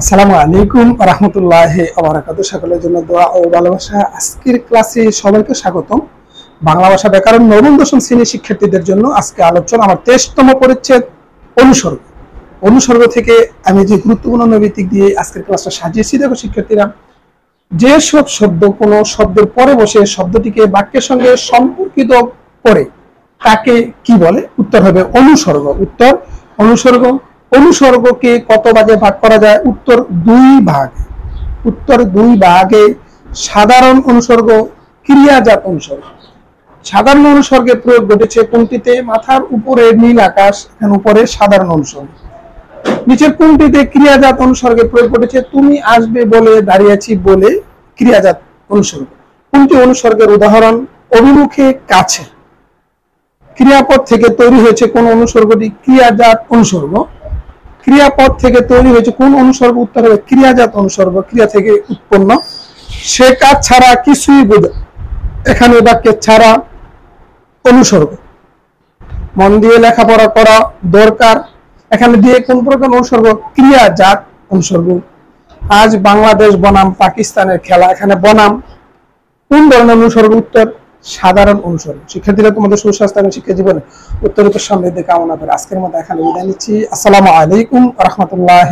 আসসালামু আলাইকুম রহমতুল্লাহ আবরাকাত। সকলের জন্য দোয়া ও ভালোবাসা। আজকের ক্লাসে সবাইকে স্বাগতম। বাংলা ভাষা ব্যাকরণ নবম দশম শ্রেণীর শিক্ষার্থীদের জন্য আজকে আলোচনা আমার 23তম পরিচ্ছেদ অনুসর্গ। অনুসর্গ থেকে আমি যে গুরুত্বপূর্ণ নৈতিক দিয়ে আজকের ক্লাসটা সাজিয়েছি। দেখো শিক্ষার্থীরা, যেসব শব্দ কোনো শব্দের পরে বসে শব্দটিকে বাক্যের সঙ্গে সম্পর্কিত করে তাকে কি বলে? উত্তর হবে অনুসর্গ। উত্তর অনুসর্গ। অনুসর্গকে কত ভাগে ভাগ করা যায়? উত্তর দুই ভাগ। উত্তর দুই ভাগে। সাধারণ অনুসর্গ, ক্রিয়াজাত অনুসর্গ। সাধারণ অনুসর্গের প্রয়োগ ঘটেছে কোনটিতে? মাথার উপরে নীল আকাশ, এখানে উপরে সাধারণ অনুসর্গ। নিচের কোনটিতে ক্রিয়াজাত অনুসর্গের প্রয়োগ ঘটেছে? তুমি আসবে বলে, দাঁড়িয়েছি বলে ক্রিয়াজাত অনুসর্গ। কোনটি অনুসর্গের উদাহরণ? অভিমুখে, কাছে। ক্রিয়াপদ থেকে তৈরি হয়েছে কোন অনুসর্গটি? ক্রিয়াজাত অনুসর্গ। ক্রিয়াপদ থেকে তৈরি হয়েছে কোন অনুসর্গ? উত্তর হবে ক্রিয়াজাত অনুসর্গ। ক্রিয়া থেকে উৎপন্ন। সে কাজ ছাড়া কিছুই বোঝায়, এখানে বাক্যে ছাড়া অনুসর্গ। মন দিয়ে লেখাপড়া করা দরকার, এখানে দিয়ে কোন প্রকার অনুসর্গ? ক্রিয়াজাত অনুসর্গ। আজ বাংলাদেশ বনাম পাকিস্তানের খেলা, এখানে বনাম কোন ধরনের অনুসর্গ? উত্তর সাধারণ অনুসর্গ। শিক্ষার্থীরা, তোমাদের সুস্বাস্থ্য এবং শিক্ষা জীবনে উত্তরোত্তর সমৃদ্ধি কামনা করে আজকের মতো এখানে বিদায় নিচ্ছি। আসসালামু আলাইকুম রহমতুল্লাহ।